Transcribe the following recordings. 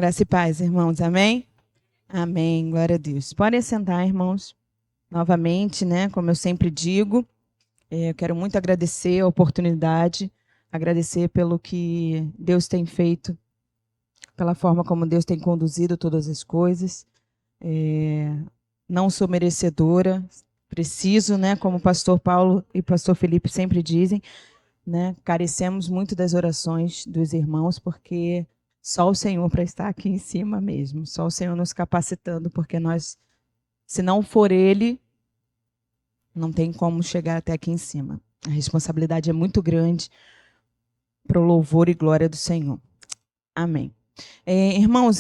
Graça e paz, irmãos. Amém? Amém. Glória a Deus. Podem sentar, irmãos. Novamente, né? Como eu sempre digo, eu quero muito agradecer a oportunidade, agradecer pelo que Deus tem feito, pela forma como Deus tem conduzido todas as coisas. Não sou merecedora, preciso, né? Como o pastor Paulo e o pastor Felipe sempre dizem, né? Carecemos muito das orações dos irmãos, porque só o Senhor para estar aqui em cima mesmo, só o Senhor nos capacitando, porque nós, se não for Ele, não tem como chegar até aqui em cima. A responsabilidade é muito grande para o louvor e glória do Senhor. Amém. Irmãos,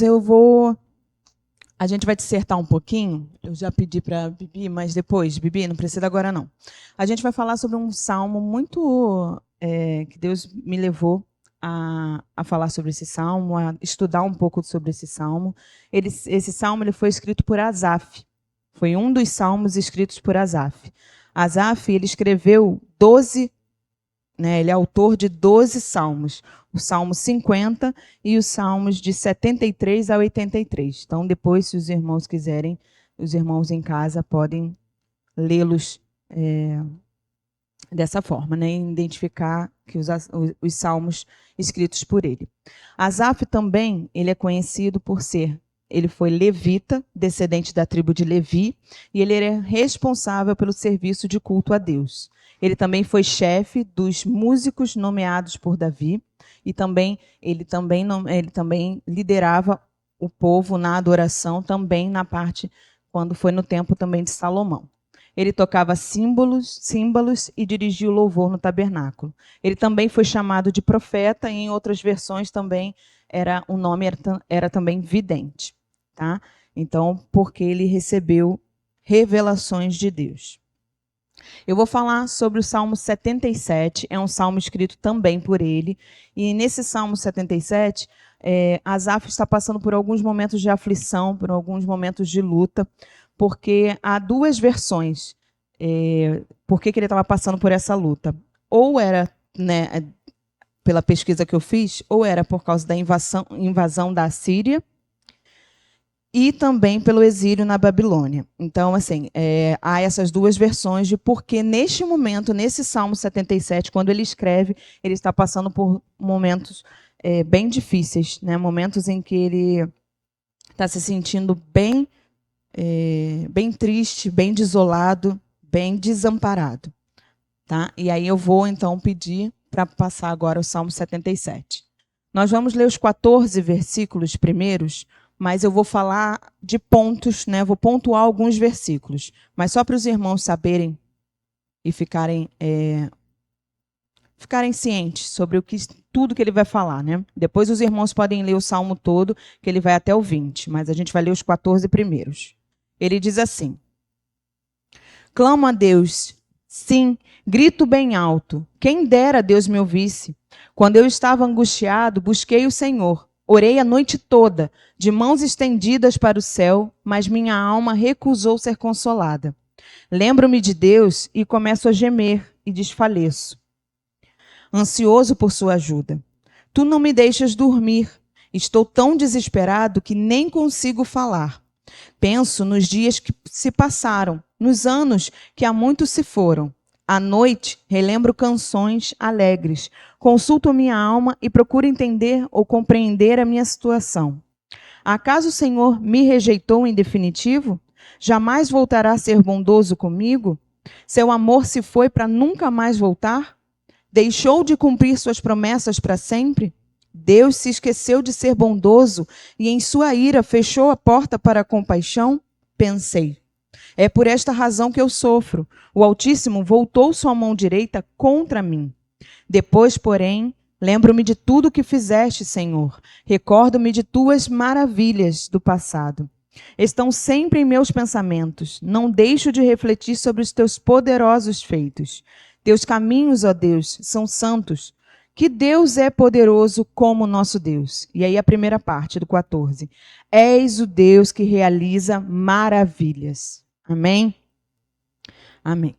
a gente vai dissertar um pouquinho. Eu já pedi para Bibi, mas depois, Bibi, não precisa agora não. A gente vai falar sobre um salmo muito que Deus me levou a falar sobre esse salmo, a estudar um pouco sobre esse salmo. Esse salmo ele foi escrito por Asaf. Foi um dos salmos escritos por Asaf. Asaf, ele escreveu 12, né, ele é autor de 12 salmos. O Salmo 50 e os Salmos de 73 a 83. Então, depois, se os irmãos quiserem, os irmãos em casa podem lê-los dessa forma, né, e identificar que os salmos escritos por ele. Asaf também, ele é conhecido por ele foi levita, descendente da tribo de Levi, e ele era responsável pelo serviço de culto a Deus. Ele também foi chefe dos músicos nomeados por Davi, e ele também liderava o povo na adoração, também na parte, quando foi no tempo também de Salomão. Ele tocava símbolos e dirigia o louvor no tabernáculo. Ele também foi chamado de profeta, e em outras versões também o nome era também vidente. Tá? Então, porque ele recebeu revelações de Deus. Eu vou falar sobre o Salmo 77, é um salmo escrito também por ele. E nesse Salmo 77, Asaf está passando por alguns momentos de aflição, por alguns momentos de luta, porque há duas versões. Por que ele estava passando por essa luta? Ou era, né, pela pesquisa que eu fiz, ou era por causa da invasão da Síria, e também pelo exílio na Babilônia. Então, assim, há essas duas versões de porque neste momento, nesse Salmo 77, quando ele escreve, ele está passando por momentos bem difíceis, né? Momentos em que ele está se sentindo bem triste, bem desolado, bem desamparado. Tá? E aí eu vou, então, pedir para passar agora o Salmo 77. Nós vamos ler os 14 versículos primeiros, mas eu vou falar de pontos, né? Vou pontuar alguns versículos. Mas só para os irmãos saberem e ficarem cientes sobre tudo que ele vai falar, né? Depois os irmãos podem ler o Salmo todo, que ele vai até o 20, mas a gente vai ler os 14 primeiros. Ele diz assim: clamo a Deus, sim, grito bem alto. Quem dera Deus me ouvisse. Quando eu estava angustiado, busquei o Senhor. Orei a noite toda, de mãos estendidas para o céu, mas minha alma recusou ser consolada. Lembro-me de Deus e começo a gemer e desfaleço, ansioso por sua ajuda. Tu não me deixas dormir. Estou tão desesperado que nem consigo falar. Penso nos dias que se passaram, nos anos que há muito se foram. À noite, relembro canções alegres. Consulto minha alma e procuro entender ou compreender a minha situação. Acaso o Senhor me rejeitou em definitivo? Jamais voltará a ser bondoso comigo? Seu amor se foi para nunca mais voltar? Deixou de cumprir suas promessas para sempre? Deus se esqueceu de ser bondoso e em sua ira fechou a porta para a compaixão? Pensei. É por esta razão que eu sofro. O Altíssimo voltou sua mão direita contra mim. Depois, porém, lembro-me de tudo o que fizeste, Senhor. Recordo-me de tuas maravilhas do passado. Estão sempre em meus pensamentos. Não deixo de refletir sobre os teus poderosos feitos. Teus caminhos, ó Deus, são santos. Que Deus é poderoso como nosso Deus. E aí a primeira parte do 14. És o Deus que realiza maravilhas. Amém? Amém.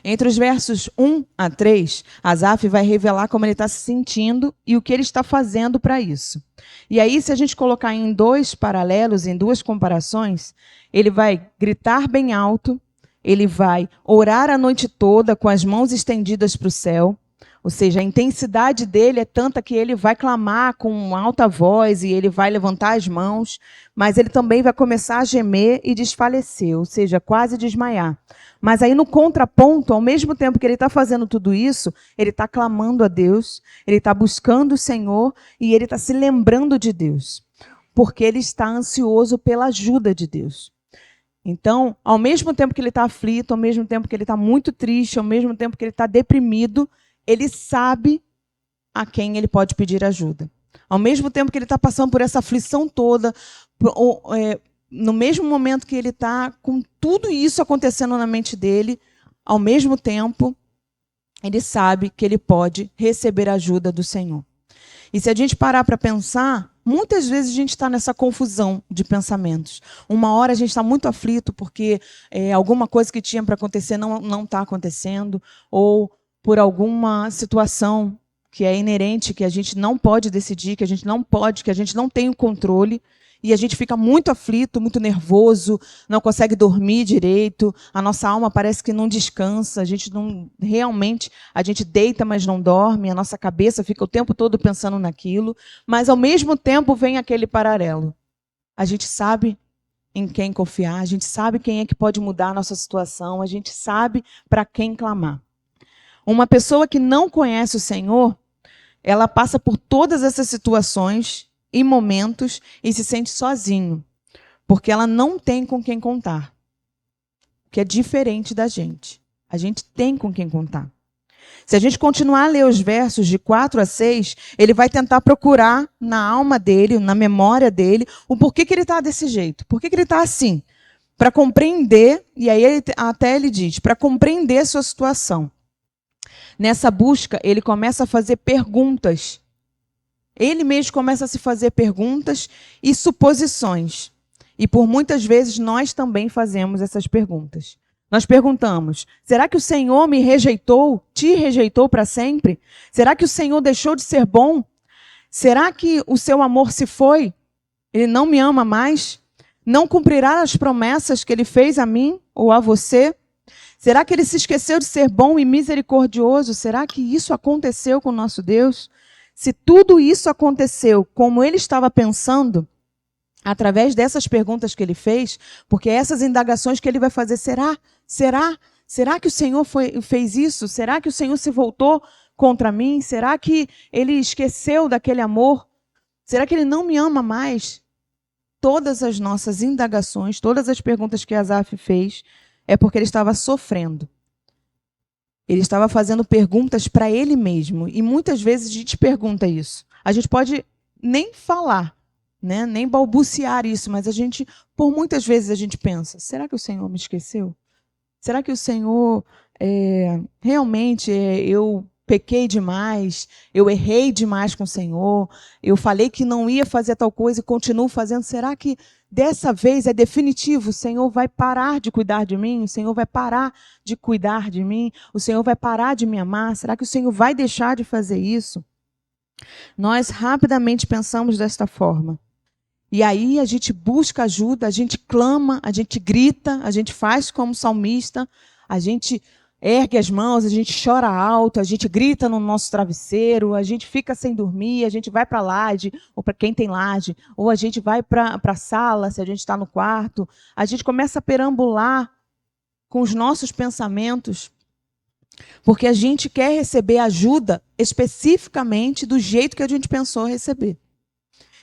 Entre os versos 1 a 3, Asaf vai revelar como ele está se sentindo e o que ele está fazendo para isso. E aí, se a gente colocar em dois paralelos, em duas comparações, ele vai gritar bem alto, ele vai orar a noite toda com as mãos estendidas para o céu, ou seja, a intensidade dele é tanta que ele vai clamar com alta voz e ele vai levantar as mãos, mas ele também vai começar a gemer e desfalecer, ou seja, quase desmaiar. Mas aí no contraponto, ao mesmo tempo que ele está fazendo tudo isso, ele está clamando a Deus, ele está buscando o Senhor e ele está se lembrando de Deus, porque ele está ansioso pela ajuda de Deus. Então, ao mesmo tempo que ele está aflito, ao mesmo tempo que ele está muito triste, ao mesmo tempo que ele está deprimido, ele sabe a quem ele pode pedir ajuda. Ao mesmo tempo que ele está passando por essa aflição toda, no mesmo momento que ele está com tudo isso acontecendo na mente dele, ao mesmo tempo, ele sabe que ele pode receber ajuda do Senhor. E se a gente parar para pensar, muitas vezes a gente está nessa confusão de pensamentos. Uma hora a gente está muito aflito porque alguma coisa que tinha para acontecer não está acontecendo, ou por alguma situação que é inerente, que a gente não pode decidir, que a gente não pode, que a gente não tem o controle, e a gente fica muito aflito, muito nervoso, não consegue dormir direito, a nossa alma parece que não descansa, a gente deita, mas não dorme, a nossa cabeça fica o tempo todo pensando naquilo, mas ao mesmo tempo vem aquele paralelo. A gente sabe em quem confiar, a gente sabe quem é que pode mudar a nossa situação, a gente sabe para quem clamar. Uma pessoa que não conhece o Senhor, ela passa por todas essas situações e momentos e se sente sozinho, porque ela não tem com quem contar, que é diferente da gente. A gente tem com quem contar. Se a gente continuar a ler os versos de 4 a 6, ele vai tentar procurar na alma dele, na memória dele, o porquê que ele está desse jeito, por que ele está assim, para compreender, e aí ele diz, para compreender a sua situação. Nessa busca, ele começa a fazer perguntas. Ele mesmo começa a se fazer perguntas e suposições. E por muitas vezes nós também fazemos essas perguntas. Nós perguntamos, será que o Senhor me rejeitou, te rejeitou para sempre? Será que o Senhor deixou de ser bom? Será que o seu amor se foi? Ele não me ama mais? Não cumprirá as promessas que ele fez a mim ou a você? Será que ele se esqueceu de ser bom e misericordioso? Será que isso aconteceu com o nosso Deus? Se tudo isso aconteceu como ele estava pensando, através dessas perguntas que ele fez, porque essas indagações que ele vai fazer, será que o Senhor fez isso? Será que o Senhor se voltou contra mim? Será que ele esqueceu daquele amor? Será que ele não me ama mais? Todas as nossas indagações, todas as perguntas que Asaf fez, é porque ele estava sofrendo. Ele estava fazendo perguntas para ele mesmo. E muitas vezes a gente pergunta isso. A gente pode nem falar, né? Nem balbuciar isso, mas por muitas vezes a gente pensa, será que o Senhor me esqueceu? Será que o Senhor, realmente, eu pequei demais, eu errei demais com o Senhor, eu falei que não ia fazer tal coisa e continuo fazendo, será que dessa vez é definitivo, o Senhor vai parar de cuidar de mim, o Senhor vai parar de cuidar de mim, o Senhor vai parar de me amar, será que o Senhor vai deixar de fazer isso? Nós rapidamente pensamos desta forma. E aí a gente busca ajuda, a gente clama, a gente grita, a gente faz como salmista, a gente ergue as mãos, a gente chora alto, a gente grita no nosso travesseiro, a gente fica sem dormir, a gente vai para a laje, ou para quem tem laje, ou a gente vai para a sala, se a gente está no quarto. A gente começa a perambular com os nossos pensamentos, porque a gente quer receber ajuda especificamente do jeito que a gente pensou receber.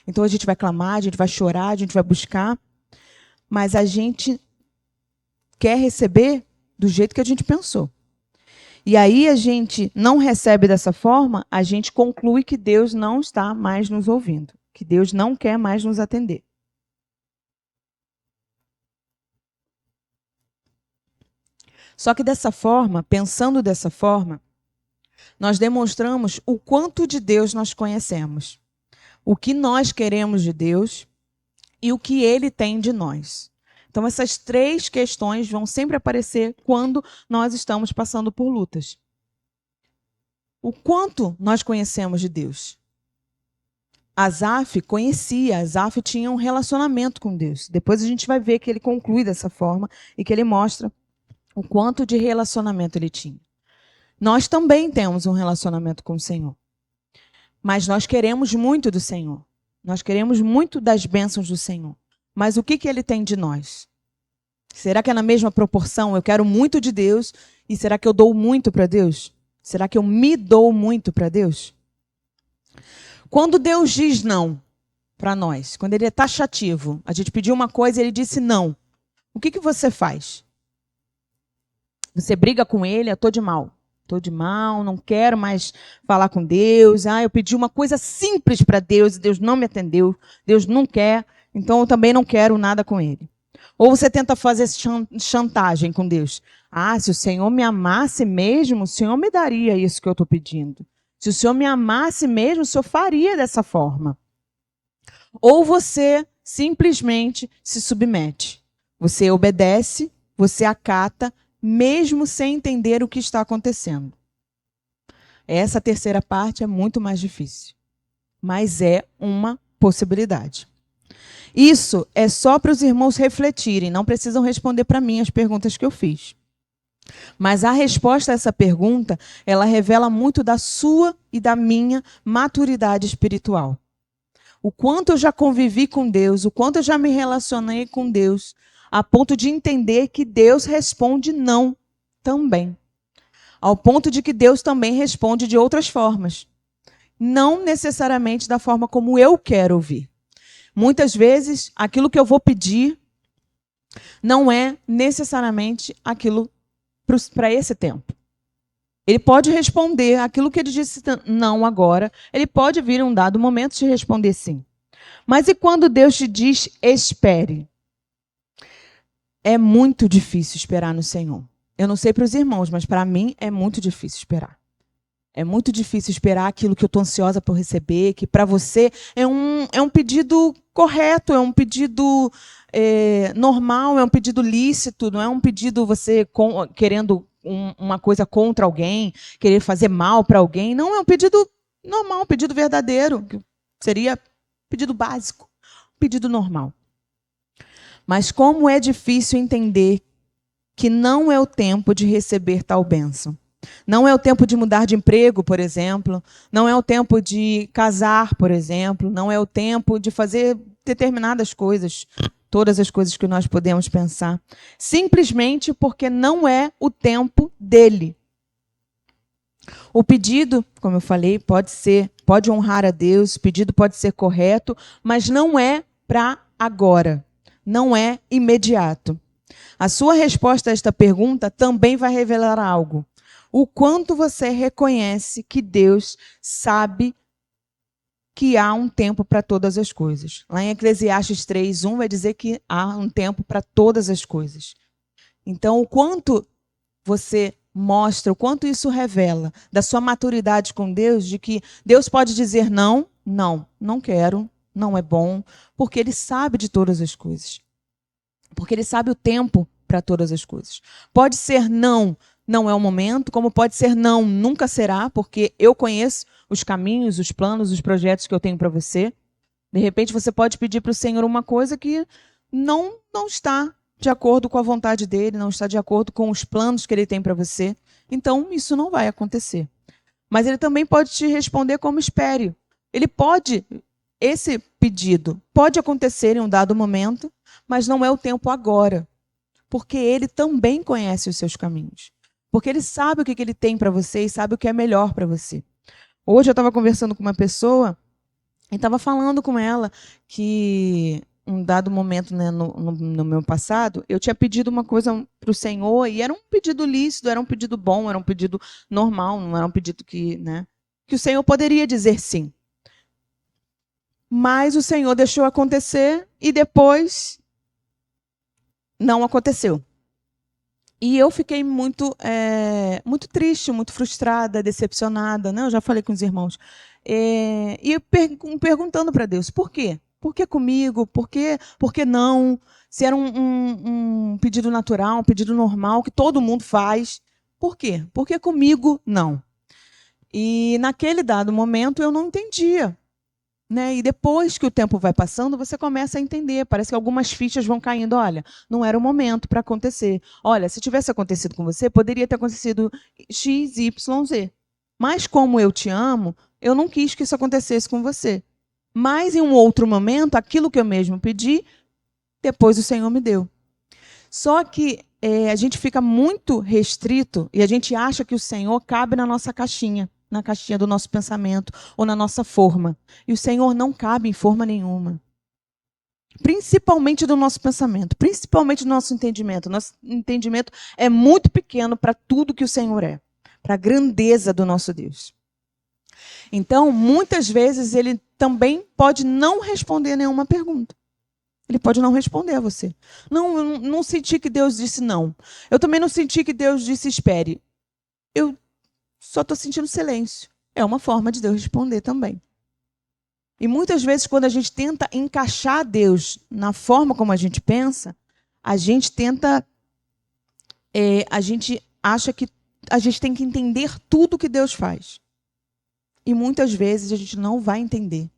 Então a gente vai clamar, a gente vai chorar, a gente vai buscar, mas a gente quer receber do jeito que a gente pensou. E aí a gente não recebe dessa forma, a gente conclui que Deus não está mais nos ouvindo, que Deus não quer mais nos atender. Só que dessa forma, pensando dessa forma, nós demonstramos o quanto de Deus nós conhecemos, o que nós queremos de Deus e o que Ele tem de nós. Então, essas 3 questões vão sempre aparecer quando nós estamos passando por lutas. O quanto nós conhecemos de Deus? Asaf conhecia, Asaf tinha um relacionamento com Deus. Depois a gente vai ver que ele conclui dessa forma e que ele mostra o quanto de relacionamento ele tinha. Nós também temos um relacionamento com o Senhor. Mas nós queremos muito do Senhor. Nós queremos muito das bênçãos do Senhor. Mas o que ele tem de nós? Será que é na mesma proporção? Eu quero muito de Deus e será que eu dou muito para Deus? Será que eu me dou muito para Deus? Quando Deus diz não para nós, quando ele é taxativo, a gente pediu uma coisa e ele disse não, o que você faz? Você briga com ele, eu estou de mal, não quero mais falar com Deus, eu pedi uma coisa simples para Deus e Deus não me atendeu, Deus não quer, então eu também não quero nada com ele. Ou você tenta fazer chantagem com Deus. Se o Senhor me amasse mesmo, o Senhor me daria isso que eu estou pedindo. Se o Senhor me amasse mesmo, o Senhor faria dessa forma. Ou você simplesmente se submete. Você obedece, você acata, mesmo sem entender o que está acontecendo. Essa terceira parte é muito mais difícil. Mas é uma possibilidade. Isso é só para os irmãos refletirem, não precisam responder para mim as perguntas que eu fiz. Mas a resposta a essa pergunta, ela revela muito da sua e da minha maturidade espiritual. O quanto eu já convivi com Deus, o quanto eu já me relacionei com Deus, a ponto de entender que Deus responde não também. Ao ponto de que Deus também responde de outras formas. Não necessariamente da forma como eu quero ouvir. Muitas vezes, aquilo que eu vou pedir não é necessariamente aquilo para esse tempo. Ele pode responder aquilo que ele disse não agora, ele pode vir em um dado momento te responder sim. Mas e quando Deus te diz espere? É muito difícil esperar no Senhor. Eu não sei para os irmãos, mas para mim é muito difícil esperar. É muito difícil esperar aquilo que eu estou ansiosa por receber, que para você é um pedido correto, é um pedido normal, é um pedido lícito, não é um pedido você querendo uma coisa contra alguém, querer fazer mal para alguém. Não, é um pedido normal, um pedido verdadeiro, que seria pedido básico, um pedido normal. Mas como é difícil entender que não é o tempo de receber tal bênção. Não é o tempo de mudar de emprego, por exemplo. Não é o tempo de casar, por exemplo. Não é o tempo de fazer determinadas coisas. Todas as coisas que nós podemos pensar. Simplesmente porque não é o tempo dele. O pedido, como eu falei, pode honrar a Deus. O pedido pode ser correto, mas não é para agora. Não é imediato. A sua resposta a esta pergunta também vai revelar algo. O quanto você reconhece que Deus sabe que há um tempo para todas as coisas. Lá em Eclesiastes 3:1 vai dizer que há um tempo para todas as coisas. Então, o quanto você mostra, o quanto isso revela da sua maturidade com Deus, de que Deus pode dizer não quero, não é bom, porque Ele sabe de todas as coisas. Porque Ele sabe o tempo para todas as coisas. Pode ser não é o momento, como pode ser não, nunca será, porque eu conheço os caminhos, os planos, os projetos que eu tenho para você. De repente você pode pedir para o Senhor uma coisa que não está de acordo com a vontade dele, não está de acordo com os planos que ele tem para você. Então isso não vai acontecer. Mas ele também pode te responder como espere. Esse pedido pode acontecer em um dado momento, mas não é o tempo agora. Porque ele também conhece os seus caminhos. Porque ele sabe o que ele tem para você e sabe o que é melhor para você. Hoje eu estava conversando com uma pessoa e estava falando com ela que, um dado momento, né, no meu passado, eu tinha pedido uma coisa para o Senhor e era um pedido lícito, era um pedido bom, era um pedido normal, não era um pedido que o Senhor poderia dizer sim. Mas o Senhor deixou acontecer e depois não aconteceu. E eu fiquei muito triste, muito frustrada, decepcionada, né? Eu já falei com os irmãos. E perguntando para Deus, por quê? Por que comigo? Por que não? Se era um pedido natural, um pedido normal, que todo mundo faz. Por quê? Por que comigo não? E naquele dado momento eu não entendia. Né? E depois que o tempo vai passando, você começa a entender. Parece que algumas fichas vão caindo. Olha, não era o momento para acontecer. Olha, se tivesse acontecido com você, poderia ter acontecido X, Y, Z. Mas como eu te amo, eu não quis que isso acontecesse com você. Mas em um outro momento, aquilo que eu mesmo pedi, depois o Senhor me deu. Só que a gente fica muito restrito e a gente acha que o Senhor cabe na nossa caixinha. Na caixinha do nosso pensamento ou na nossa forma. E o Senhor não cabe em forma nenhuma. Principalmente do nosso pensamento, principalmente do nosso entendimento. Nosso entendimento é muito pequeno para tudo que o Senhor é, para a grandeza do nosso Deus. Então, muitas vezes, ele também pode não responder nenhuma pergunta. Ele pode não responder a você. Não senti que Deus disse não. Eu também não senti que Deus disse espere. Eu só estou sentindo silêncio. É uma forma de Deus responder também. E muitas vezes, quando a gente tenta encaixar Deus na forma como a gente pensa, a gente a gente acha que a gente tem que entender tudo que Deus faz. E muitas vezes a gente não vai entender.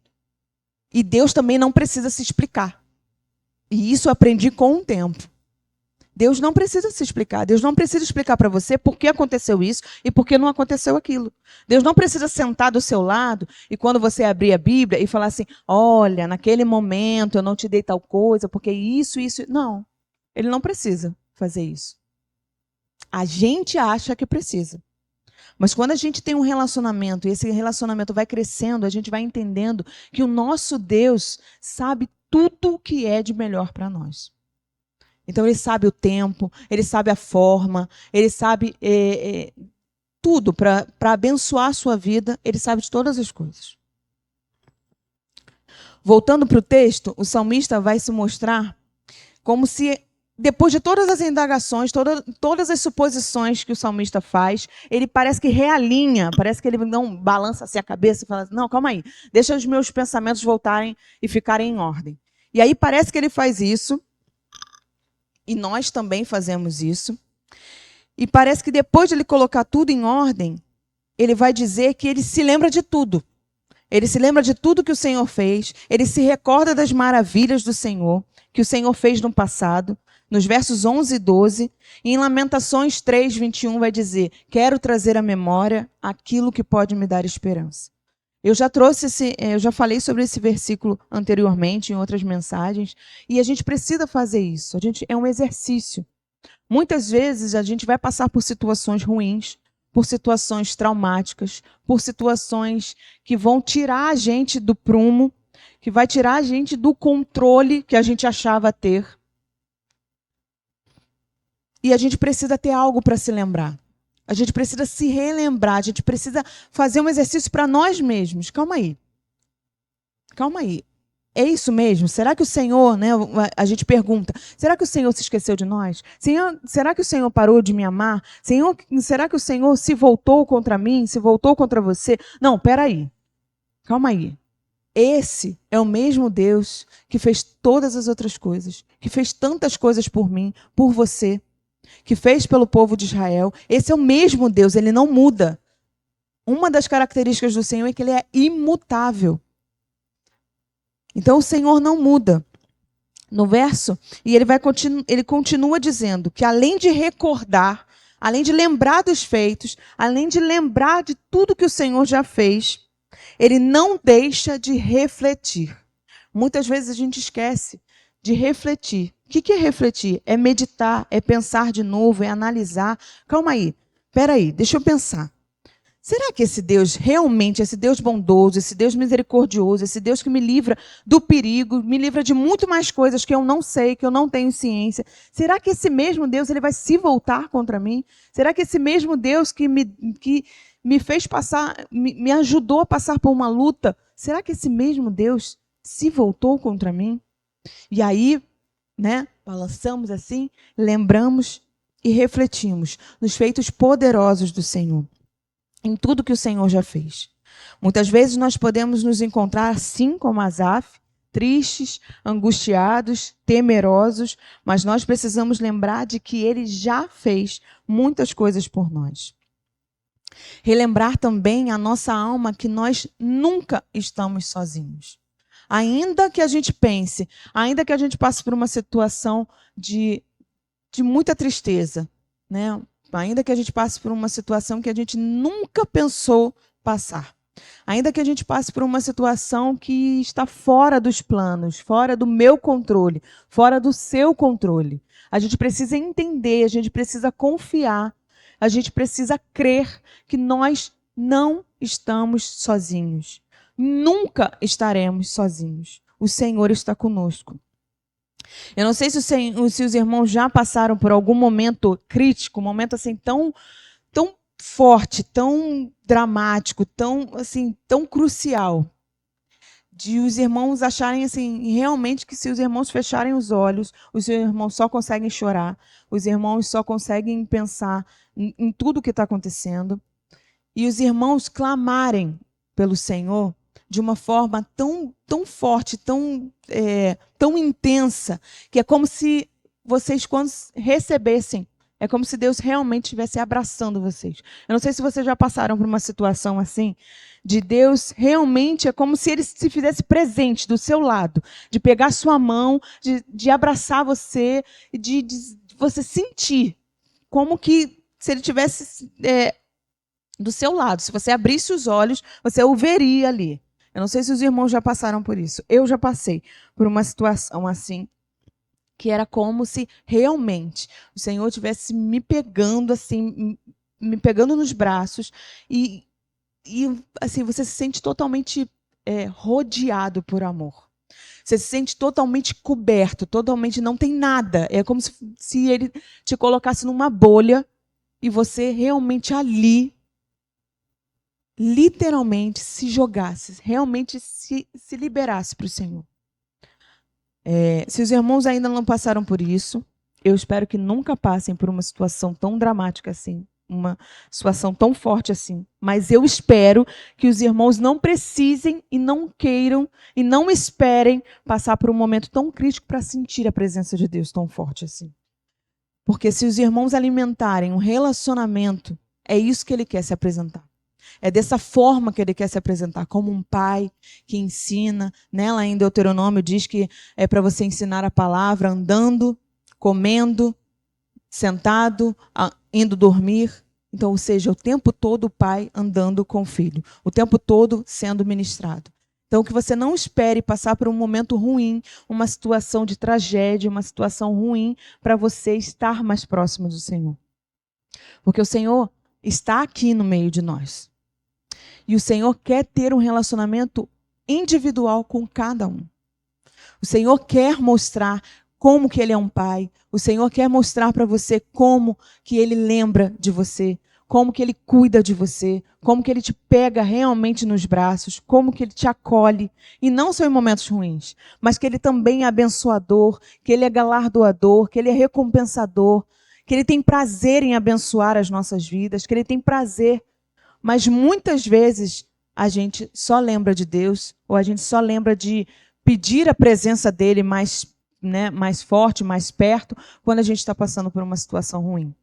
E Deus também não precisa se explicar. E isso eu aprendi com o tempo. Deus não precisa se explicar. Deus não precisa explicar para você por que aconteceu isso e por que não aconteceu aquilo. Deus não precisa sentar do seu lado e quando você abrir a Bíblia e falar assim, olha, naquele momento eu não te dei tal coisa, porque isso... Não, ele não precisa fazer isso. A gente acha que precisa. Mas quando a gente tem um relacionamento e esse relacionamento vai crescendo, a gente vai entendendo que o nosso Deus sabe tudo o que é de melhor para nós. Então, ele sabe o tempo, ele sabe a forma, ele sabe tudo para abençoar a sua vida, ele sabe de todas as coisas. Voltando para o texto, o salmista vai se mostrar como se, depois de todas as indagações, todas as suposições que o salmista faz, ele parece que realinha, parece que ele não balança assim a cabeça e fala, não, calma aí, deixa os meus pensamentos voltarem e ficarem em ordem. E aí parece que ele faz isso, e nós também fazemos isso. E parece que depois de ele colocar tudo em ordem, ele vai dizer que ele se lembra de tudo. Ele se lembra de tudo que o Senhor fez. Ele se recorda das maravilhas do Senhor, que o Senhor fez no passado. Nos versos 11 e 12. E em Lamentações 3, 21 vai dizer, quero trazer à memória aquilo que pode me dar esperança. Eu já falei sobre esse versículo anteriormente em outras mensagens, e a gente precisa fazer isso. É um exercício. Muitas vezes a gente vai passar por situações ruins, por situações traumáticas, por situações que vão tirar a gente do prumo, que vai tirar a gente do controle que a gente achava ter. E a gente precisa ter algo para se lembrar. A gente precisa se relembrar, a gente precisa fazer um exercício para nós mesmos. Calma aí. Calma aí. É isso mesmo? Será que o Senhor, né, a gente pergunta, será que o Senhor se esqueceu de nós? Será que o Senhor parou de me amar? Será que o Senhor se voltou contra mim? Se voltou contra você? Não, peraí. Calma aí. Esse é o mesmo Deus que fez todas as outras coisas, que fez tantas coisas por mim, por você, que fez pelo povo de Israel. Esse é o mesmo Deus, ele não muda. Uma das características do Senhor é que ele é imutável. Então o Senhor não muda. No verso, e ele continua dizendo que além de recordar, além de lembrar dos feitos, além de lembrar de tudo que o Senhor já fez, ele não deixa de refletir. Muitas vezes a gente esquece de refletir. O que é refletir? É meditar, é pensar de novo, é analisar. Calma aí, peraí, deixa eu pensar. Será que esse Deus realmente, esse Deus bondoso, esse Deus misericordioso, esse Deus que me livra do perigo, me livra de muito mais coisas que eu não sei, que eu não tenho ciência, será que esse mesmo Deus ele vai se voltar contra mim? Será que esse mesmo Deus que me fez passar, me ajudou a passar por uma luta, será que esse mesmo Deus se voltou contra mim? E aí, né, balançamos assim, lembramos e refletimos nos feitos poderosos do Senhor, em tudo que o Senhor já fez. Muitas vezes nós podemos nos encontrar assim como Asaf, tristes, angustiados, temerosos, mas nós precisamos lembrar de que Ele já fez muitas coisas por nós. Relembrar também a nossa alma que nós nunca estamos sozinhos. Ainda que a gente pense, ainda que a gente passe por uma situação de muita tristeza, né? Ainda que a gente passe por uma situação que a gente nunca pensou passar. Ainda que a gente passe por uma situação que está fora dos planos, fora do meu controle, fora do seu controle. A gente precisa entender, a gente precisa confiar, a gente precisa crer que nós não estamos sozinhos. Nunca estaremos sozinhos. O Senhor está conosco. Eu não sei se os irmãos já passaram por algum momento crítico, um momento assim tão forte, tão dramático, tão crucial, de os irmãos acharem assim, realmente que se os irmãos fecharem os olhos, os irmãos só conseguem chorar, os irmãos só conseguem pensar em tudo o que está acontecendo, e os irmãos clamarem pelo Senhor de uma forma tão forte, tão intensa, que é como se vocês, quando recebessem, é como se Deus realmente estivesse abraçando vocês. Eu não sei se vocês já passaram por uma situação assim, de Deus realmente, é como se Ele se fizesse presente do seu lado, de pegar sua mão, de abraçar você, de você sentir como que se Ele tivesse do seu lado. Se você abrisse os olhos, você o veria ali. Eu não sei se os irmãos já passaram por isso. Eu já passei por uma situação assim, que era como se realmente o Senhor estivesse me pegando assim, me pegando nos braços e assim, você se sente totalmente rodeado por amor. Você se sente totalmente coberto, totalmente não tem nada. É como se Ele te colocasse numa bolha e você realmente ali, literalmente, se jogasse, realmente se liberasse para o Senhor. Se os irmãos ainda não passaram por isso, eu espero que nunca passem por uma situação tão dramática assim, uma situação tão forte assim. Mas eu espero que os irmãos não precisem e não queiram e não esperem passar por um momento tão crítico para sentir a presença de Deus tão forte assim. Porque se os irmãos alimentarem um relacionamento, é isso que Ele quer se apresentar. É dessa forma que Ele quer se apresentar, como um pai que ensina. Né? Lá em Deuteronômio diz que é para você ensinar a palavra andando, comendo, sentado, indo dormir. Então, ou seja, o tempo todo o pai andando com o filho, o tempo todo sendo ministrado. Então, que você não espere passar por um momento ruim, uma situação de tragédia, uma situação ruim, para você estar mais próximo do Senhor. Porque o Senhor está aqui no meio de nós. E o Senhor quer ter um relacionamento individual com cada um. O Senhor quer mostrar como que Ele é um pai. O Senhor quer mostrar para você como que Ele lembra de você, como que Ele cuida de você, como que Ele te pega realmente nos braços, como que Ele te acolhe. E não só em momentos ruins, mas que Ele também é abençoador, que Ele é galardoador, que Ele é recompensador, que Ele tem prazer em abençoar as nossas vidas, que Ele tem prazer. Mas muitas vezes a gente só lembra de Deus, ou a gente só lembra de pedir a presença dEle mais forte, mais perto, quando a gente está passando por uma situação ruim.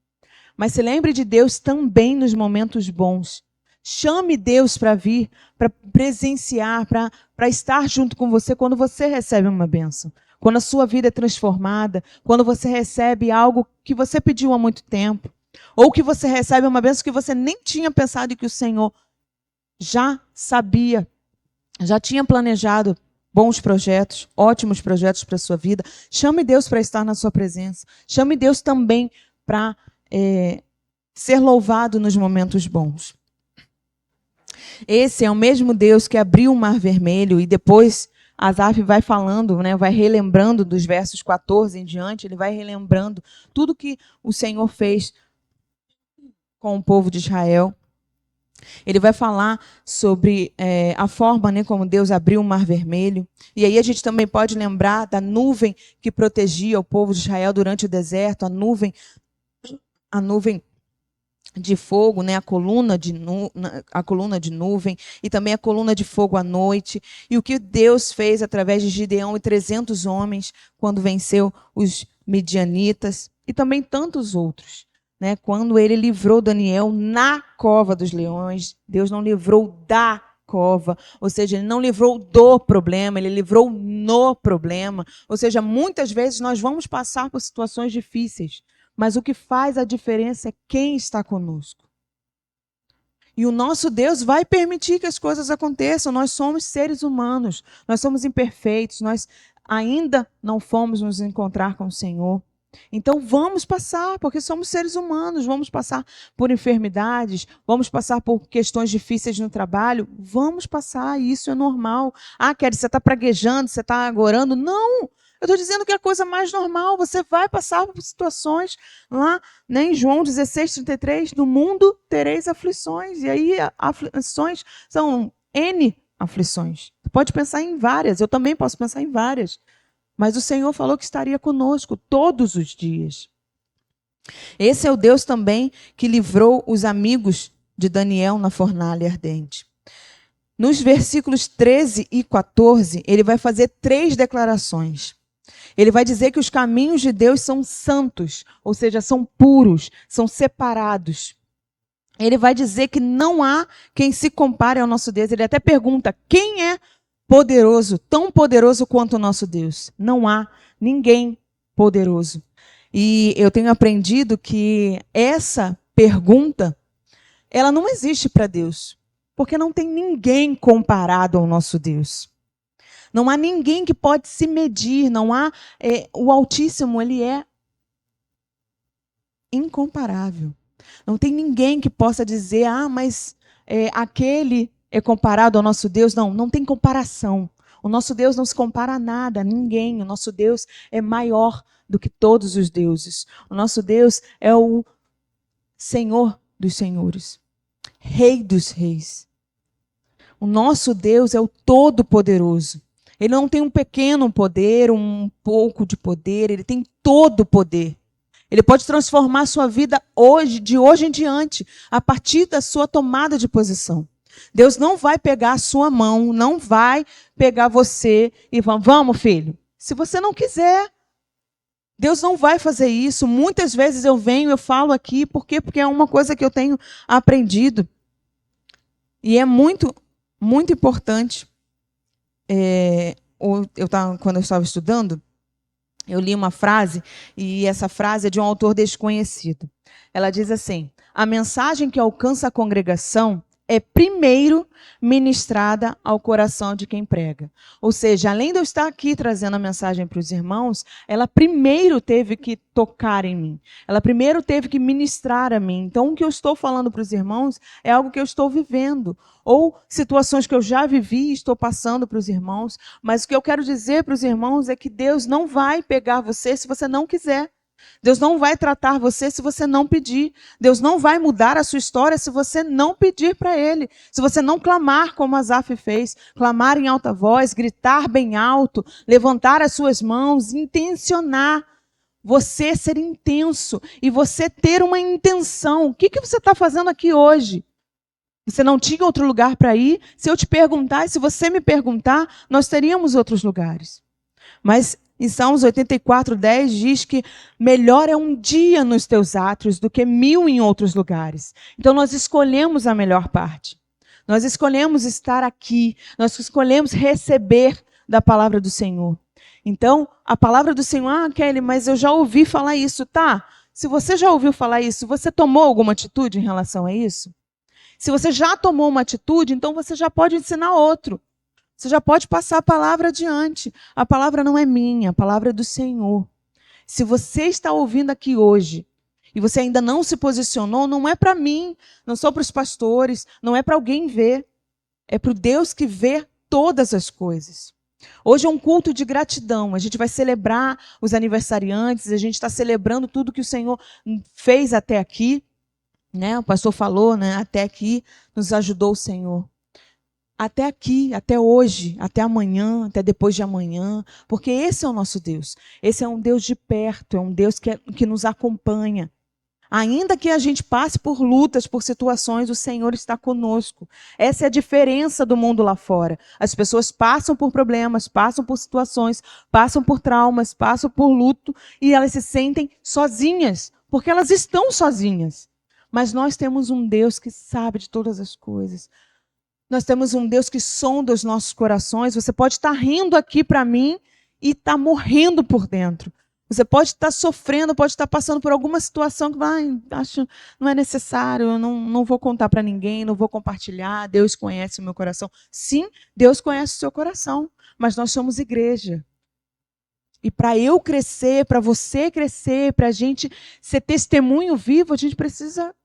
Mas se lembre de Deus também nos momentos bons. Chame Deus para vir, para presenciar, para estar junto com você quando você recebe uma bênção. Quando a sua vida é transformada, quando você recebe algo que você pediu há muito tempo. Ou que você recebe uma bênção que você nem tinha pensado e que o Senhor já sabia, já tinha planejado bons projetos, ótimos projetos para a sua vida. Chame Deus para estar na sua presença. Chame Deus também para ser louvado nos momentos bons. Esse é o mesmo Deus que abriu o Mar Vermelho e depois Asaf vai falando, vai relembrando dos versos 14 em diante, ele vai relembrando tudo que o Senhor fez com o povo de Israel. Ele vai falar sobre a forma como Deus abriu o Mar Vermelho. E aí a gente também pode lembrar da nuvem que protegia o povo de Israel durante o deserto, a nuvem de fogo, né, a coluna de nuvem e também a coluna de fogo à noite. E o que Deus fez através de Gideão e 300 homens quando venceu os midianitas e também tantos outros, né? Quando ele livrou Daniel na cova dos leões, Deus não livrou da cova, ou seja, ele não livrou do problema, ele livrou no problema. Ou seja, muitas vezes nós vamos passar por situações difíceis, mas o que faz a diferença é quem está conosco. E o nosso Deus vai permitir que as coisas aconteçam. Nós somos seres humanos, nós somos imperfeitos, nós ainda não fomos nos encontrar com o Senhor. Então vamos passar, porque somos seres humanos, vamos passar por enfermidades, vamos passar por questões difíceis no trabalho, vamos passar, e isso é normal. Ah, Kelly, você está praguejando, você está agorando? Não! Eu estou dizendo que é a coisa mais normal. Você vai passar por situações lá, né, em João 16:33, no mundo tereis aflições. E aí, aflições são N aflições. Você pode pensar em várias, eu também posso pensar em várias. Mas o Senhor falou que estaria conosco todos os dias. Esse é o Deus também que livrou os amigos de Daniel na fornalha ardente. Nos versículos 13 e 14, ele vai fazer 3 declarações. Ele vai dizer que os caminhos de Deus são santos, ou seja, são puros, são separados. Ele vai dizer que não há quem se compare ao nosso Deus. Ele até pergunta, quem é poderoso, tão poderoso quanto o nosso Deus? Não há ninguém poderoso. E eu tenho aprendido que essa pergunta, ela não existe para Deus, porque não tem ninguém comparado ao nosso Deus. Não há ninguém que pode se medir, não há. O Altíssimo, ele é incomparável. Não tem ninguém que possa dizer, mas aquele é comparado ao nosso Deus. Não, não tem comparação. O nosso Deus não se compara a nada, a ninguém. O nosso Deus é maior do que todos os deuses. O nosso Deus é o Senhor dos senhores, Rei dos reis. O nosso Deus é o Todo-Poderoso. Ele não tem um pequeno poder, um pouco de poder, ele tem todo o poder. Ele pode transformar a sua vida hoje, de hoje em diante, a partir da sua tomada de posição. Deus não vai pegar a sua mão, não vai pegar você e vamos, filho. Se você não quiser, Deus não vai fazer isso. Muitas vezes eu falo aqui, por quê? Porque é uma coisa que eu tenho aprendido. E é muito, muito importante. Quando eu estava estudando, eu li uma frase, e essa frase é de um autor desconhecido. Ela diz assim: a mensagem que alcança a congregação é primeiro ministrada ao coração de quem prega. Ou seja, além de eu estar aqui trazendo a mensagem para os irmãos, ela primeiro teve que tocar em mim. Ela primeiro teve que ministrar a mim. Então, o que eu estou falando para os irmãos é algo que eu estou vivendo. Ou situações que eu já vivi e estou passando para os irmãos. Mas o que eu quero dizer para os irmãos é que Deus não vai pegar você se você não quiser. Deus não vai tratar você se você não pedir. Deus não vai mudar a sua história se você não pedir para Ele. Se você não clamar como Asaf fez, clamar em alta voz, gritar bem alto, levantar as suas mãos, intencionar. Você ser intenso e você ter uma intenção. O que você está fazendo aqui hoje? Você não tinha outro lugar para ir? Se eu te perguntar, e se você me perguntar, nós teríamos outros lugares. Mas em Salmos 84:10 diz que melhor é um dia nos teus átrios do que 1000 em outros lugares. Então nós escolhemos a melhor parte. Nós escolhemos estar aqui. Nós escolhemos receber da palavra do Senhor. Então, a palavra do Senhor, Kelly, mas eu já ouvi falar isso, tá? Se você já ouviu falar isso, você tomou alguma atitude em relação a isso? Se você já tomou uma atitude, então você já pode ensinar outro. Você já pode passar a palavra adiante. A palavra não é minha, a palavra é do Senhor. Se você está ouvindo aqui hoje e você ainda não se posicionou, não é para mim, não só para os pastores, não é para alguém ver. É para o Deus que vê todas as coisas. Hoje é um culto de gratidão. A gente vai celebrar os aniversariantes, a gente está celebrando tudo que o Senhor fez até aqui. Né? O pastor falou, né? Até aqui nos ajudou o Senhor. Até aqui, até hoje, até amanhã, até depois de amanhã, porque esse é o nosso Deus. Esse é um Deus de perto, é um Deus que nos acompanha. Ainda que a gente passe por lutas, por situações, o Senhor está conosco. Essa é a diferença do mundo lá fora. As pessoas passam por problemas, passam por situações, passam por traumas, passam por luto e elas se sentem sozinhas, porque elas estão sozinhas. Mas nós temos um Deus que sabe de todas as coisas. Nós temos um Deus que sonda os nossos corações. Você pode estar rindo aqui para mim e estar morrendo por dentro. Você pode estar sofrendo, pode estar passando por alguma situação que acho não é necessário, eu não vou contar para ninguém, não vou compartilhar, Deus conhece o meu coração. Sim, Deus conhece o seu coração, mas nós somos igreja. E para eu crescer, para você crescer, para a gente ser testemunho vivo, a gente precisa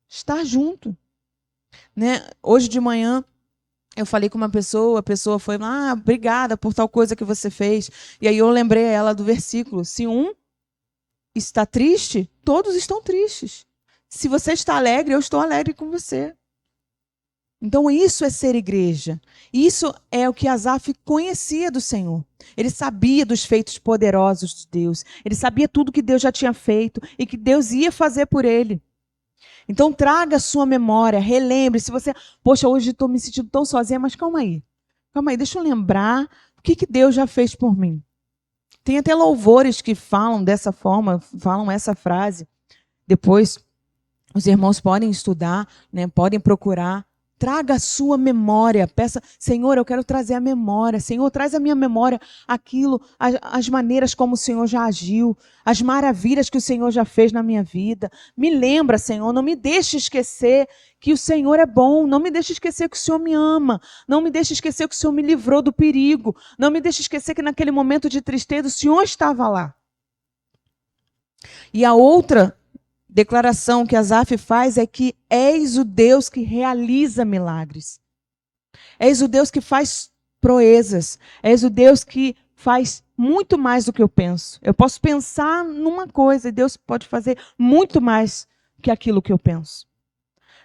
estar junto. Né? Hoje de manhã, eu falei com uma pessoa, a pessoa foi, obrigada por tal coisa que você fez. E aí eu lembrei ela do versículo, se um está triste, todos estão tristes. Se você está alegre, eu estou alegre com você. Então isso é ser igreja. Isso é o que Asaf conhecia do Senhor. Ele sabia dos feitos poderosos de Deus. Ele sabia tudo que Deus já tinha feito e que Deus ia fazer por ele. Então traga a sua memória, relembre. Se você, poxa, hoje estou me sentindo tão sozinha, mas calma aí, deixa eu lembrar o que Deus já fez por mim. Tem até louvores que falam dessa forma, falam essa frase. Depois os irmãos podem estudar, né, podem procurar. Traga a sua memória, peça, Senhor, eu quero trazer a memória. Senhor, traz a minha memória aquilo, as maneiras como o Senhor já agiu, as maravilhas que o Senhor já fez na minha vida. Me lembra, Senhor, não me deixe esquecer que o Senhor é bom, não me deixe esquecer que o Senhor me ama, não me deixe esquecer que o Senhor me livrou do perigo, não me deixe esquecer que naquele momento de tristeza o Senhor estava lá. E a outra declaração que Asaf faz é que és o Deus que realiza milagres. És o Deus que faz proezas. És o Deus que faz muito mais do que eu penso. Eu posso pensar numa coisa e Deus pode fazer muito mais que aquilo que eu penso.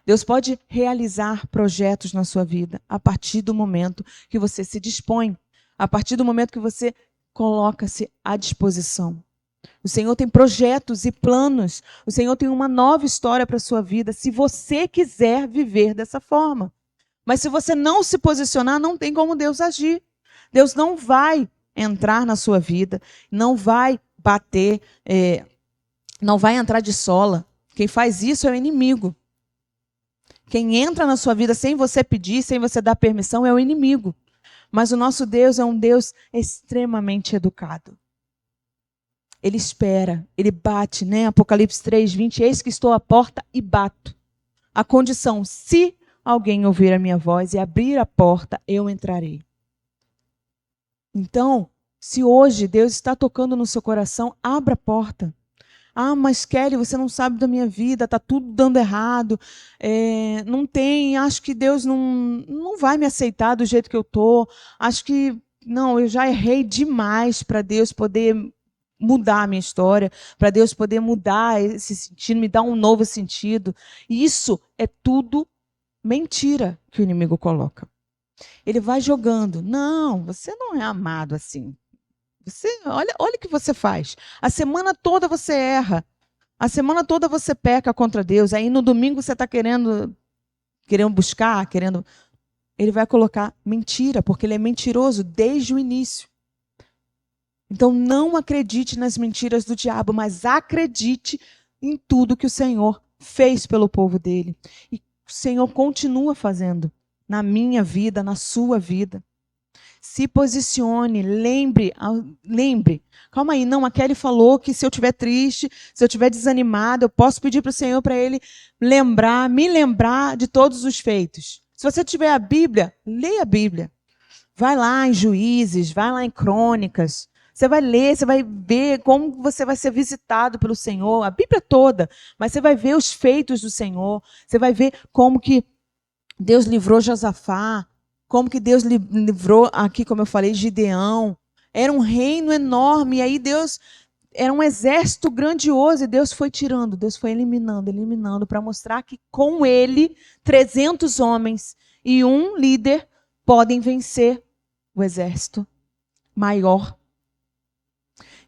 Deus pode realizar projetos na sua vida a partir do momento que você se dispõe, a partir do momento que você coloca-se à disposição. O Senhor tem projetos e planos. O Senhor tem uma nova história para a sua vida, se você quiser viver dessa forma. Mas se você não se posicionar, não tem como Deus agir. Deus não vai entrar na sua vida, não vai bater, não vai entrar de sola. Quem faz isso é o inimigo. Quem entra na sua vida sem você pedir, sem você dar permissão, é o inimigo. Mas o nosso Deus é um Deus extremamente educado. Ele espera, ele bate, né? Apocalipse 3:20, eis que estou à porta e bato. A condição, se alguém ouvir a minha voz e abrir a porta, eu entrarei. Então, se hoje Deus está tocando no seu coração, abra a porta. Mas Kelly, você não sabe da minha vida, está tudo dando errado, não tem, acho que Deus não vai me aceitar do jeito que eu estou, acho que, não, eu já errei demais para Deus poder mudar a minha história, para Deus poder mudar esse sentido, me dar um novo sentido. E isso é tudo mentira que o inimigo coloca. Ele vai jogando. Não, você não é amado assim. Olha o que você faz. A semana toda você erra. A semana toda você peca contra Deus. Aí no domingo você está querendo buscar, Ele vai colocar mentira, porque ele é mentiroso desde o início. Então não acredite nas mentiras do diabo, mas acredite em tudo que o Senhor fez pelo povo dele. E o Senhor continua fazendo na minha vida, na sua vida. Se posicione, lembre. Calma aí, não, a Kelly falou que se eu estiver triste, se eu estiver desanimada, eu posso pedir para o Senhor para Ele me lembrar de todos os feitos. Se você tiver a Bíblia, leia a Bíblia. Vai lá em Juízes, vai lá em Crônicas. Você vai ler, você vai ver como você vai ser visitado pelo Senhor, a Bíblia toda, mas você vai ver os feitos do Senhor, você vai ver como que Deus livrou Josafá, como que Deus livrou aqui, como eu falei, Gideão. Era um reino enorme, e aí Deus, era um exército grandioso, e Deus foi tirando, Deus foi eliminando, para mostrar que com ele, 300 homens e um líder podem vencer o exército maior.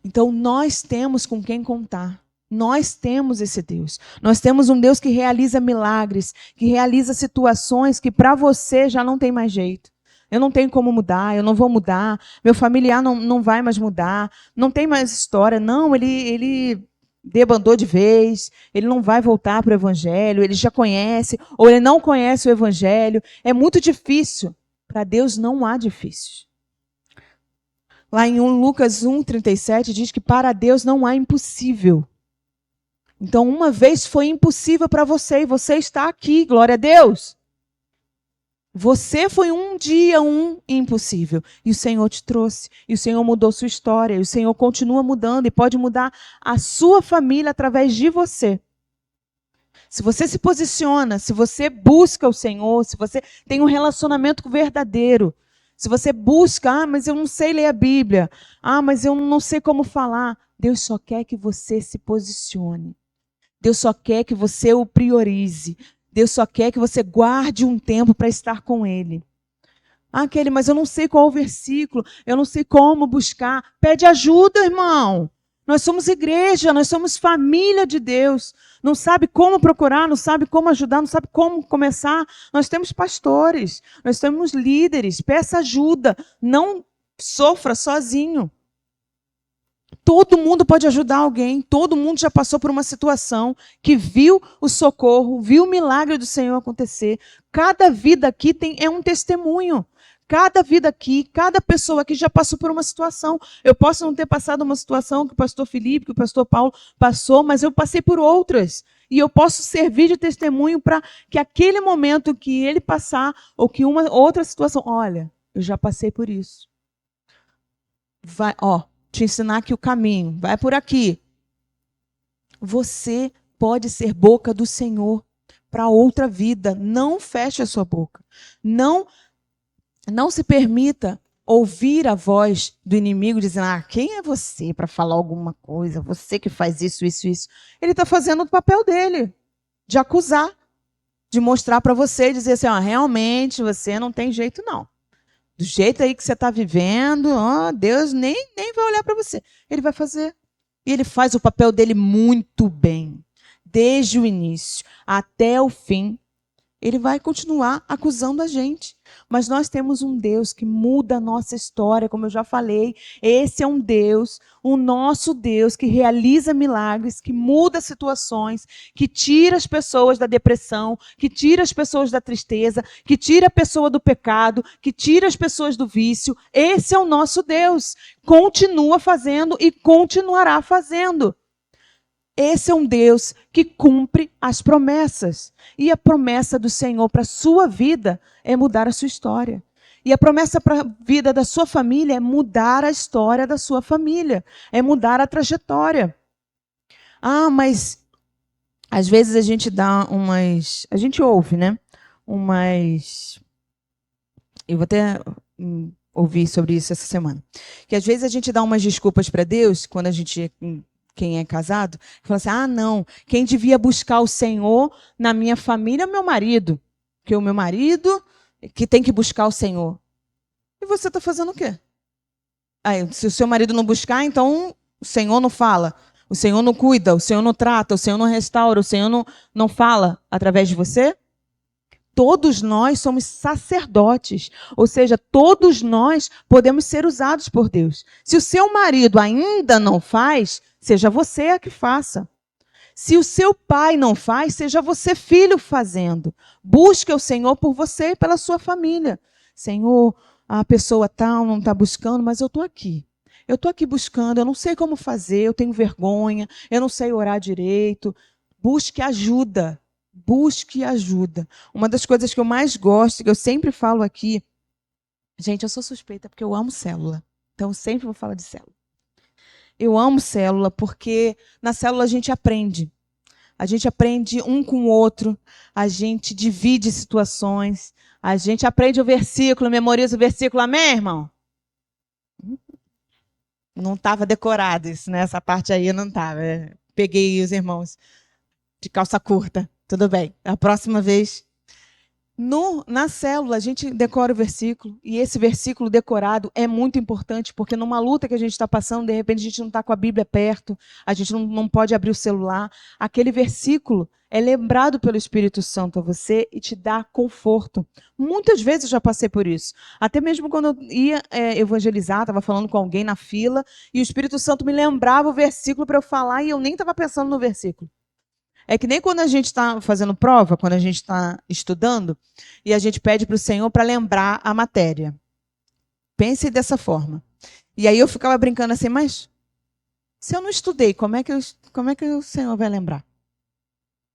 Então, nós temos com quem contar. Nós temos esse Deus. Nós temos um Deus que realiza milagres, que realiza situações que para você já não tem mais jeito. Eu não tenho como mudar, eu não vou mudar, meu familiar não vai mais mudar, não tem mais história. Não, ele debandou de vez, ele não vai voltar para o Evangelho, ele já conhece, ou ele não conhece o Evangelho. É muito difícil. Para Deus não há difícil. Lá em Lucas 1:37 diz que para Deus não há impossível. Então, uma vez foi impossível para você e você está aqui, glória a Deus. Você foi um dia impossível e o Senhor te trouxe, e o Senhor mudou sua história, e o Senhor continua mudando e pode mudar a sua família através de você. Se você se posiciona, se você busca o Senhor, se você tem um relacionamento verdadeiro, se você busca, mas eu não sei ler a Bíblia, mas eu não sei como falar, Deus só quer que você se posicione. Deus só quer que você o priorize. Deus só quer que você guarde um tempo para estar com Ele. Kelly, mas eu não sei qual o versículo, eu não sei como buscar. Pede ajuda, irmão. Nós somos igreja, nós somos família de Deus. Não sabe como procurar, não sabe como ajudar, não sabe como começar. Nós temos pastores, nós temos líderes. Peça ajuda, não sofra sozinho. Todo mundo pode ajudar alguém, todo mundo já passou por uma situação que viu o socorro, viu o milagre do Senhor acontecer. Cada vida aqui é um testemunho. Cada vida aqui, cada pessoa aqui já passou por uma situação. Eu posso não ter passado uma situação que o pastor Felipe, que o pastor Paulo passou, mas eu passei por outras. E eu posso servir de testemunho para que aquele momento que ele passar, ou que uma outra situação, olha, eu já passei por isso. Vai, te ensinar aqui o caminho, vai por aqui. Você pode ser boca do Senhor para outra vida. Não feche a sua boca. Não se permita ouvir a voz do inimigo dizendo, quem é você para falar alguma coisa? Você que faz isso, isso, isso. Ele está fazendo o papel dele, de acusar, de mostrar para você e dizer assim, realmente você não tem jeito não. Do jeito aí que você está vivendo, Deus nem vai olhar para você. Ele vai fazer. E ele faz o papel dele muito bem. Desde o início até o fim. Ele vai continuar acusando a gente. Mas nós temos um Deus que muda a nossa história, como eu já falei. Esse é um Deus, o nosso Deus, que realiza milagres, que muda situações, que tira as pessoas da depressão, que tira as pessoas da tristeza, que tira a pessoa do pecado, que tira as pessoas do vício. Esse é o nosso Deus. Continua fazendo e continuará fazendo. Esse é um Deus que cumpre as promessas. E a promessa do Senhor para a sua vida é mudar a sua história. E a promessa para a vida da sua família é mudar a história da sua família. É mudar a trajetória. Mas às vezes a gente dá umas... A gente ouve, né? Eu vou até ouvir sobre isso essa semana. Que às vezes a gente dá umas desculpas para Deus, quando a gente... Quem é casado, fala assim, não, quem devia buscar o Senhor na minha família é o meu marido. Porque o meu marido que tem que buscar o Senhor. E você está fazendo o quê? Se o seu marido não buscar, então o Senhor não fala. O Senhor não cuida, o Senhor não trata, o Senhor não restaura, o Senhor não fala através de você? Todos nós somos sacerdotes, ou seja, todos nós podemos ser usados por Deus. Se o seu marido ainda não faz, seja você a que faça. Se o seu pai não faz, seja você filho fazendo. Busque o Senhor por você e pela sua família. Senhor, a pessoa tal não está buscando, mas eu estou aqui. Eu estou aqui buscando, eu não sei como fazer, eu tenho vergonha, eu não sei orar direito. Busque ajuda. Busque ajuda. Uma das coisas que eu mais gosto, que eu sempre falo aqui, gente, eu sou suspeita porque eu amo célula. Então, eu sempre vou falar de célula. Eu amo célula porque na célula a gente aprende. A gente aprende um com o outro, a gente divide situações, a gente aprende o versículo, memoriza o versículo. Amém, irmão? Não estava decorado isso, né? Essa parte aí não estava. Peguei os irmãos de calça curta. Tudo bem. A próxima vez. Na célula, a gente decora o versículo, e esse versículo decorado é muito importante, porque numa luta que a gente está passando, de repente a gente não está com a Bíblia perto, a gente não pode abrir o celular. Aquele versículo é lembrado pelo Espírito Santo a você e te dá conforto. Muitas vezes eu já passei por isso. Até mesmo quando eu ia evangelizar, estava falando com alguém na fila, e o Espírito Santo me lembrava o versículo para eu falar, e eu nem estava pensando no versículo. É que nem quando a gente está fazendo prova, quando a gente está estudando, e a gente pede para o Senhor para lembrar a matéria. Pense dessa forma. E aí eu ficava brincando assim, mas se eu não estudei, como é que o Senhor vai lembrar?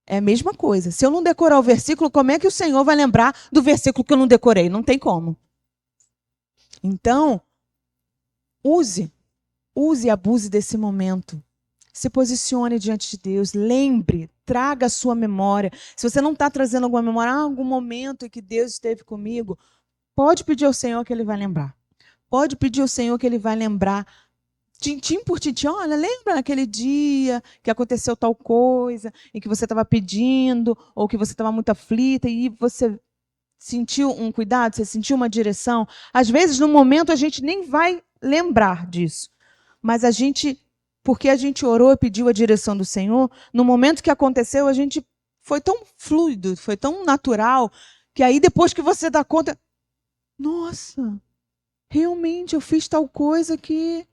É a mesma coisa. Se eu não decorar o versículo, como é que o Senhor vai lembrar do versículo que eu não decorei? Não tem como. Então, use e abuse desse momento. Se posicione diante de Deus, lembre, traga a sua memória. Se você não está trazendo alguma memória, algum momento em que Deus esteve comigo, pode pedir ao Senhor que Ele vai lembrar. Pode pedir ao Senhor que Ele vai lembrar, tintim por tintim. Olha, lembra naquele dia que aconteceu tal coisa, em que você estava pedindo, ou que você estava muito aflita, e você sentiu um cuidado, você sentiu uma direção. Às vezes, no momento, a gente nem vai lembrar disso. Mas porque a gente orou e pediu a direção do Senhor, no momento que aconteceu, a gente foi tão fluido, foi tão natural, que aí depois que você dá conta, nossa, realmente eu fiz tal coisa que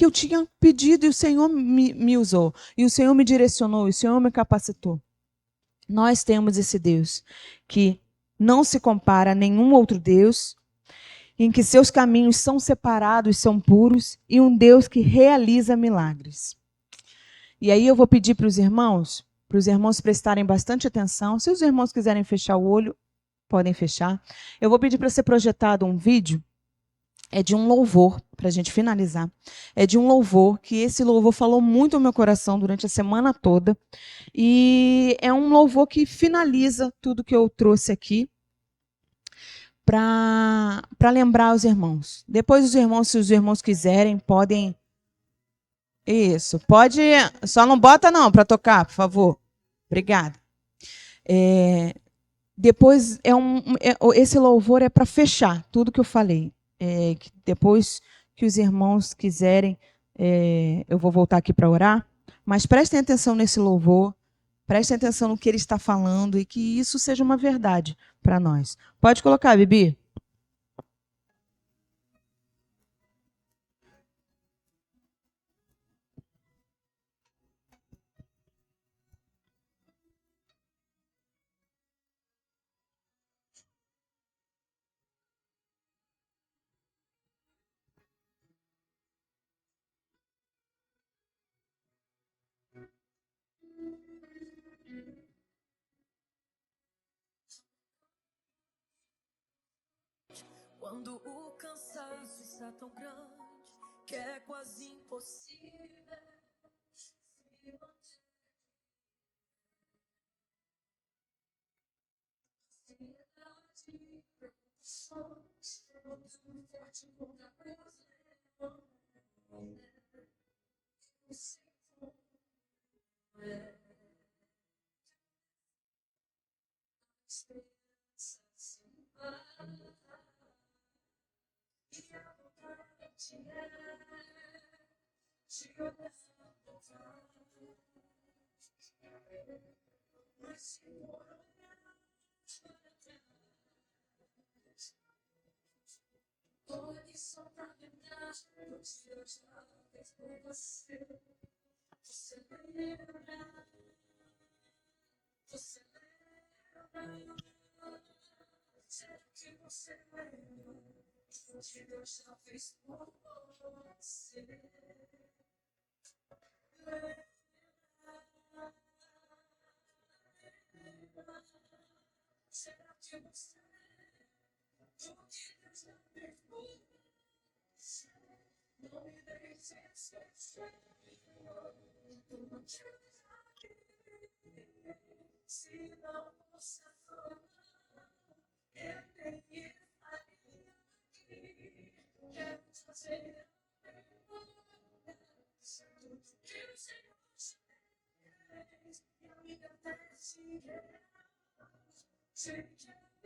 eu tinha pedido e o Senhor me usou, e o Senhor me direcionou, e o Senhor me capacitou. Nós temos esse Deus que não se compara a nenhum outro Deus, em que seus caminhos são separados, são puros, e um Deus que realiza milagres. E aí eu vou pedir para os irmãos prestarem bastante atenção. Se os irmãos quiserem fechar o olho, podem fechar. Eu vou pedir para ser projetado um vídeo, é de um louvor, para a gente finalizar. É de um louvor, que esse louvor falou muito ao meu coração durante a semana toda. E é um louvor que finaliza tudo que eu trouxe aqui, para lembrar os irmãos. Depois os irmãos, se os irmãos quiserem, podem. Isso, pode. Só não bota não para tocar, por favor. Obrigada. Depois esse louvor é para fechar tudo que eu falei. Depois que os irmãos quiserem, eu vou voltar aqui para orar. Mas prestem atenção nesse louvor. Prestem atenção no que ele está falando e que isso seja uma verdade para nós. Pode colocar, Bibi. Quando o cansaço está tão grande que é quase impossível se manter. Ansiedade, preocupações, todos muito forte contra a cruz. O Senhor é esperança sem par. E a vontade de olhar para trás. Mas se for olhar para trás, olhe só para a verdade do que eu já fiz por você. Você lembra? Você lembra? Será que você lembra do que Deus já fez por você? Lembra? Será que você lembra do que Deus já fez por você? Não me deixe esquecer tudo que eu já vi. Se não fosse a fama, eu nem estaria aqui. Quero fazer tudo que o Senhor fez. E a minha felicidade. Sei que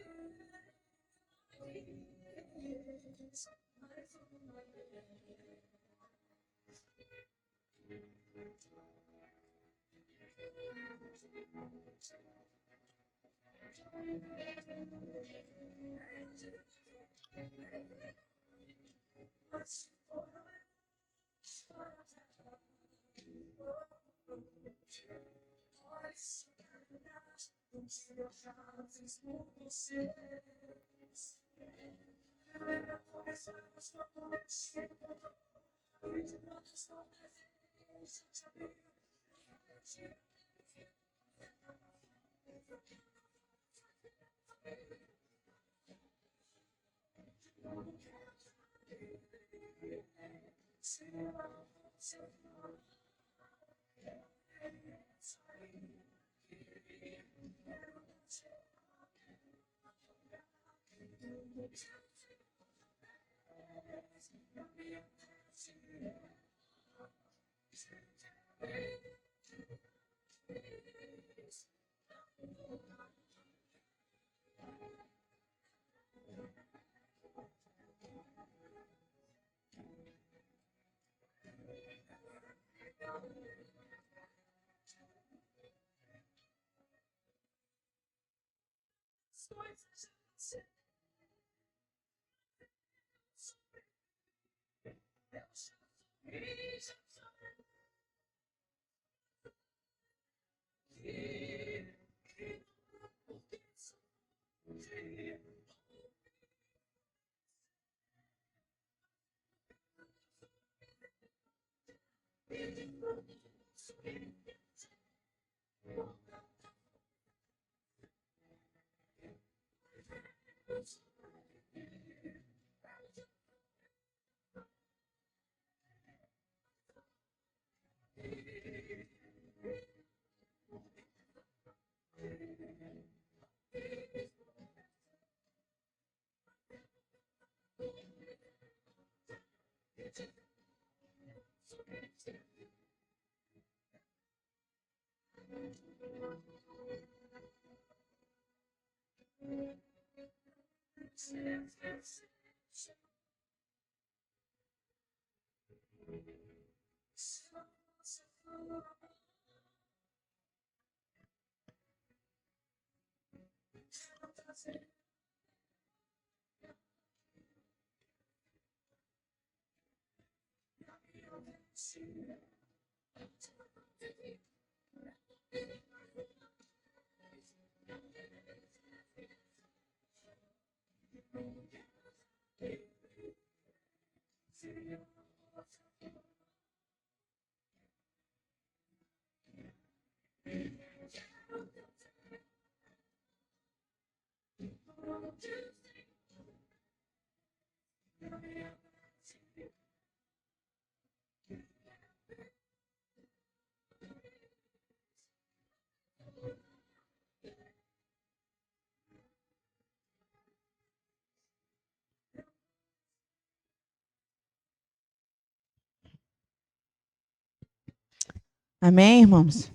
Amém, irmãos?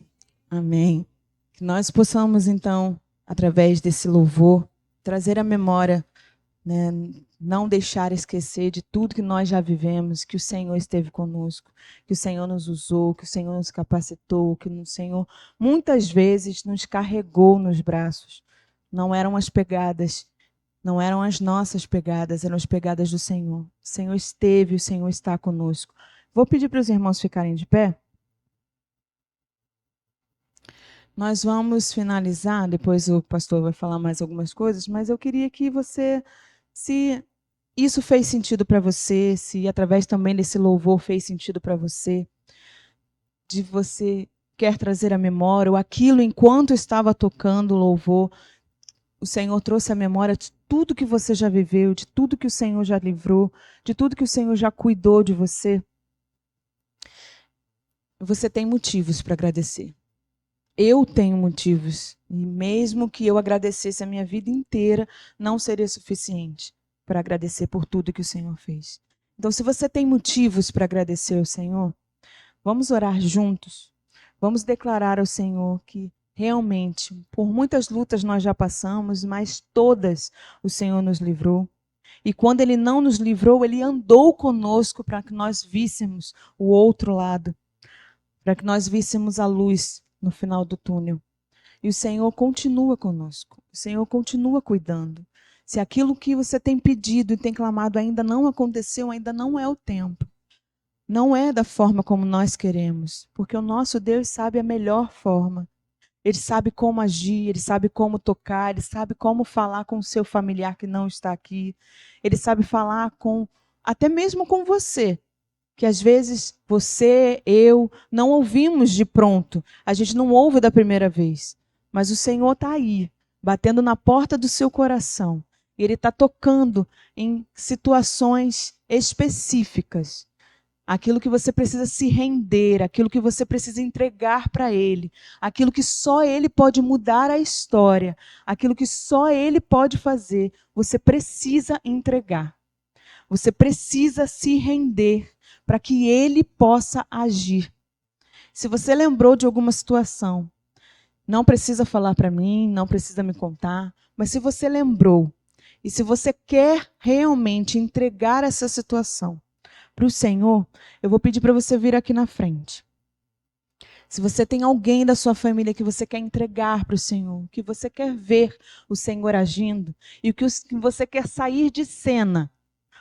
Amém. Que nós possamos, então, através desse louvor, trazer a memória, né, não deixar esquecer de tudo que nós já vivemos, que o Senhor esteve conosco, que o Senhor nos usou, que o Senhor nos capacitou, que o Senhor muitas vezes nos carregou nos braços. Não eram as pegadas, não eram as nossas pegadas, eram as pegadas do Senhor. O Senhor esteve, o Senhor está conosco. Vou pedir para os irmãos ficarem de pé. Nós vamos finalizar, depois o pastor vai falar mais algumas coisas, mas eu queria que você, se isso fez sentido para você, se através também desse louvor fez sentido para você, de você quer trazer a memória, ou aquilo enquanto estava tocando o louvor, o Senhor trouxe a memória de tudo que você já viveu, de tudo que o Senhor já livrou, de tudo que o Senhor já cuidou de você. Você tem motivos para agradecer. Eu tenho motivos, e mesmo que eu agradecesse a minha vida inteira, não seria suficiente para agradecer por tudo que o Senhor fez. Então, se você tem motivos para agradecer ao Senhor, vamos orar juntos. Vamos declarar ao Senhor que realmente, por muitas lutas nós já passamos, mas todas o Senhor nos livrou. E quando Ele não nos livrou, Ele andou conosco para que nós víssemos o outro lado, para que nós víssemos a luz no final do túnel. E o Senhor continua conosco, o Senhor continua cuidando. Se aquilo que você tem pedido e tem clamado ainda não aconteceu, ainda não é o tempo. Não é da forma como nós queremos, porque o nosso Deus sabe a melhor forma. Ele sabe como agir, Ele sabe como tocar, Ele sabe como falar com o seu familiar que não está aqui. Ele sabe falar até mesmo com você, que às vezes você, eu, não ouvimos de pronto. A gente não ouve da primeira vez. Mas o Senhor está aí, batendo na porta do seu coração. E Ele está tocando em situações específicas. Aquilo que você precisa se render, aquilo que você precisa entregar para Ele, aquilo que só Ele pode mudar a história, aquilo que só Ele pode fazer, você precisa entregar. Você precisa se render para que Ele possa agir. Se você lembrou de alguma situação, não precisa falar para mim, não precisa me contar, mas se você lembrou e se você quer realmente entregar essa situação para o Senhor, eu vou pedir para você vir aqui na frente. Se você tem alguém da sua família que você quer entregar para o Senhor, que você quer ver o Senhor agindo, e que você quer sair de cena,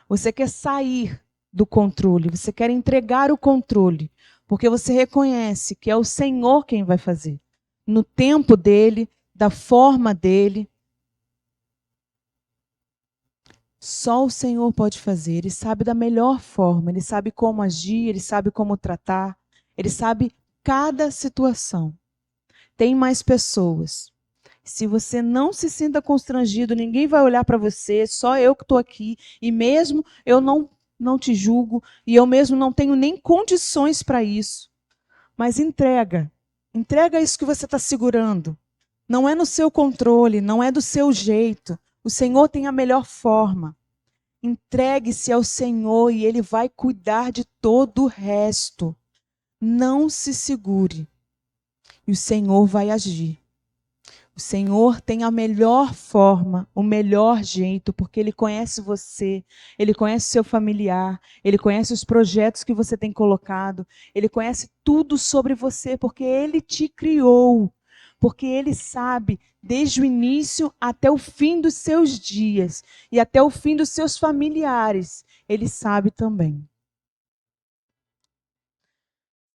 você quer sair do controle, você quer entregar o controle, porque você reconhece que é o Senhor quem vai fazer, no tempo dele, da forma dele. Só o Senhor pode fazer, Ele sabe da melhor forma, Ele sabe como agir, Ele sabe como tratar, Ele sabe cada situação. Tem mais pessoas. Se você não se sinta constrangido, ninguém vai olhar para você, só eu que estou aqui, e mesmo eu não te julgo, e eu mesmo não tenho nem condições para isso. Mas entrega isso que você está segurando. Não é no seu controle, não é do seu jeito. O Senhor tem a melhor forma. Entregue-se ao Senhor e Ele vai cuidar de todo o resto. Não se segure. E o Senhor vai agir. O Senhor tem a melhor forma, o melhor jeito, porque Ele conhece você, Ele conhece o seu familiar, Ele conhece os projetos que você tem colocado, Ele conhece tudo sobre você, porque Ele te criou. Porque Ele sabe desde o início até o fim dos seus dias e até o fim dos seus familiares. Ele sabe também.